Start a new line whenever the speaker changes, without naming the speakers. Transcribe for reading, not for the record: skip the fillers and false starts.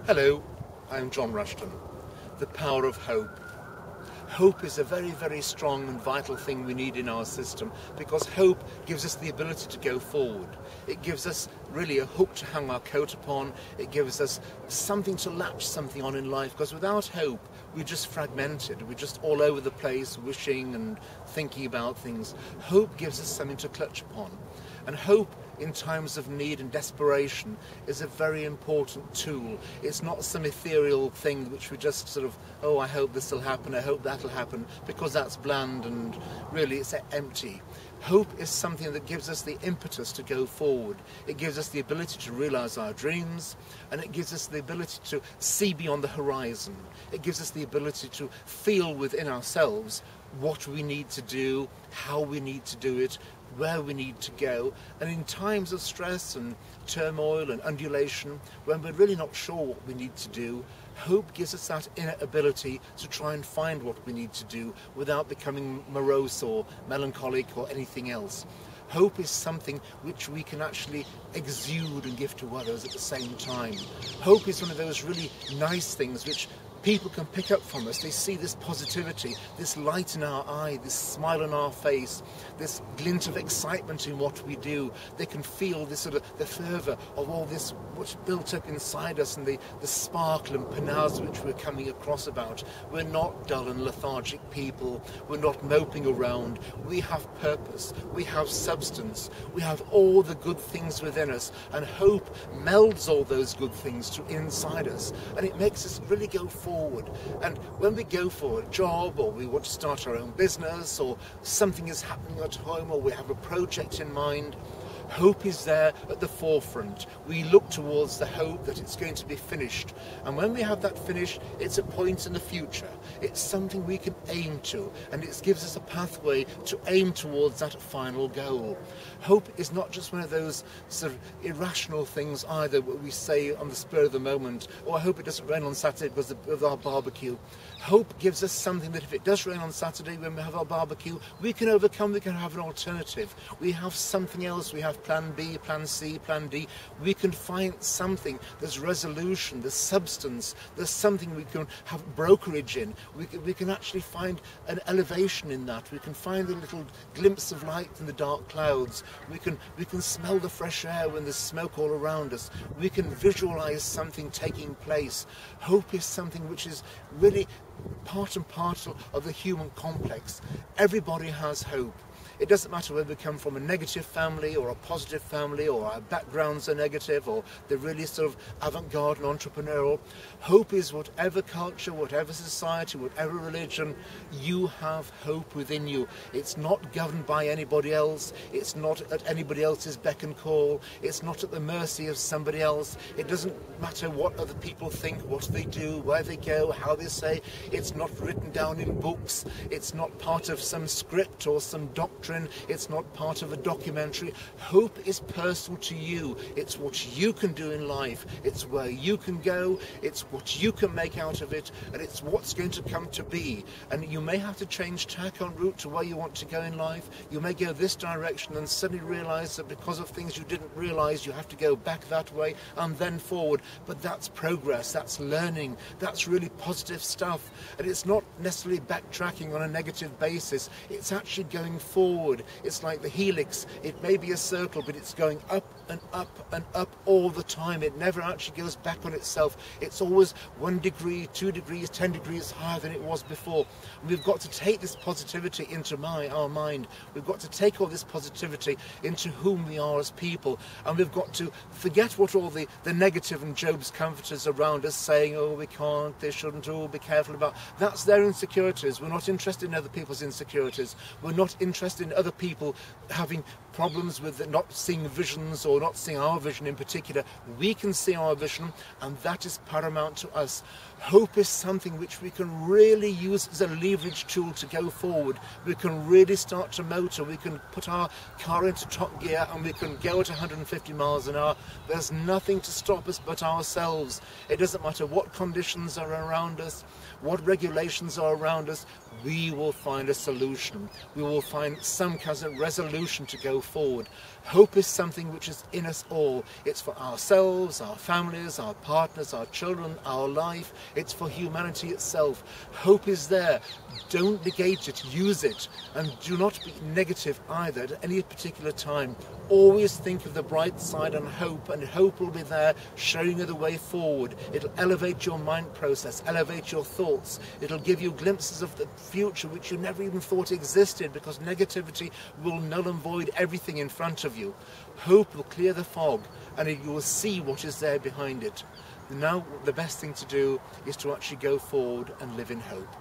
Hello, I'm John Rushton. The power of hope. Hope is a very, very strong and vital thing we need in our system, because hope gives us the ability to go forward. It gives us really a hook to hang our coat upon. It gives us something to latch something on in life, because without hope we're just fragmented. We're just all over the place, wishing and thinking about things. Hope gives us something to clutch upon. And hope in times of need and desperation is a very important tool. It's not some ethereal thing which we just sort of, oh, I hope this will happen, I hope that'll happen, because that's bland and really it's empty. Hope is something that gives us the impetus to go forward. It gives us the ability to realize our dreams, and it gives us the ability to see beyond the horizon. It gives us the ability to feel within ourselves what we need to do, how we need to do it, where we need to go. And in times of stress and turmoil and undulation, when we're really not sure what we need to do, hope gives us that inner ability to try and find what we need to do without becoming morose or melancholic or anything else. Hope is something which we can actually exude and give to others at the same time. Hope is one of those really nice things which people can pick up from us. They see this positivity, this light in our eye, this smile on our face, this glint of excitement in what we do. They can feel this sort of the fervour of all this what's built up inside us, and the sparkle and panache which we're coming across about. We're not dull and lethargic people. We're not moping around. We have purpose. We have substance. We have all the good things within us, and hope melds all those good things to inside us, and it makes us really go forward. And when we go for a job, or we want to start our own business, or something is happening at home, or we have a project in mind, hope is there at the forefront. We look towards the hope that it's going to be finished. And when we have that finished, it's a point in the future. It's something we can aim to, and it gives us a pathway to aim towards that final goal. Hope is not just one of those sort of irrational things either, what we say on the spur of the moment, oh, I hope it doesn't rain on Saturday because of our barbecue. Hope gives us something that if it does rain on Saturday when we have our barbecue, we can overcome, we can have an alternative. We have something else, we have plan B, plan C, plan D. We can find something, there's resolution, there's substance, there's something we can have brokerage in. We can actually find an elevation in that. We can find a little glimpse of light in the dark clouds. We can smell the fresh air when there's smoke all around us. We can visualize something taking place. Hope is something which is really part and parcel of the human complex. Everybody has hope. It doesn't matter whether we come from a negative family or a positive family, or our backgrounds are negative, or they're really sort of avant-garde and entrepreneurial. Hope is whatever culture, whatever society, whatever religion, you have hope within you. It's not governed by anybody else. It's not at anybody else's beck and call. It's not at the mercy of somebody else. It doesn't matter what other people think, what they do, where they go, how they say. It's not written down in books. It's not part of some script or some doctrine. It's not part of a documentary. Hope is personal to you. It's what you can do in life. It's where you can go. It's what you can make out of it. And it's what's going to come to be. And you may have to change tack en route to where you want to go in life. You may go this direction and suddenly realize that because of things you didn't realize, you have to go back that way and then forward. But that's progress. That's learning. That's really positive stuff. And it's not necessarily backtracking on a negative basis. It's actually going forward. It's like the helix. It may be a circle, but it's going up and up and up all the time. It never actually goes back on itself. It's always 1 degree, 2 degrees, 10 degrees higher than it was before. And we've got to take this positivity into our mind. We've got to take all this positivity into whom we are as people. And we've got to forget what all the negative and Job's comforters around us saying, oh, we can't, they shouldn't, oh, be careful about. That's their insecurities. We're not interested in other people's insecurities. We're not interested in other people having problems with not seeing visions or not seeing our vision in particular. We can see our vision, and that is paramount to us. Hope is something which we can really use as a leverage tool to go forward. We can really start to motor. We can put our car into top gear and we can go at 150 miles an hour. There's nothing to stop us but ourselves. It doesn't matter what conditions are around us, what regulations are around us. We will find a solution. We will find some kind of resolution to go forward. Hope is something which is in us all. It's for ourselves, our families, our partners, our children, our life. It's for humanity itself. Hope is there. Don't negate it, use it, and do not be negative either at any particular time. Always think of the bright side and hope will be there showing you the way forward. It'll elevate your mind process, elevate your thoughts. It'll give you glimpses of the future which you never even thought existed, because negativity will null and void everything in front of you. Hope will clear the fog, and you will see what is there behind it. Now the best thing to do is to actually go forward and live in hope.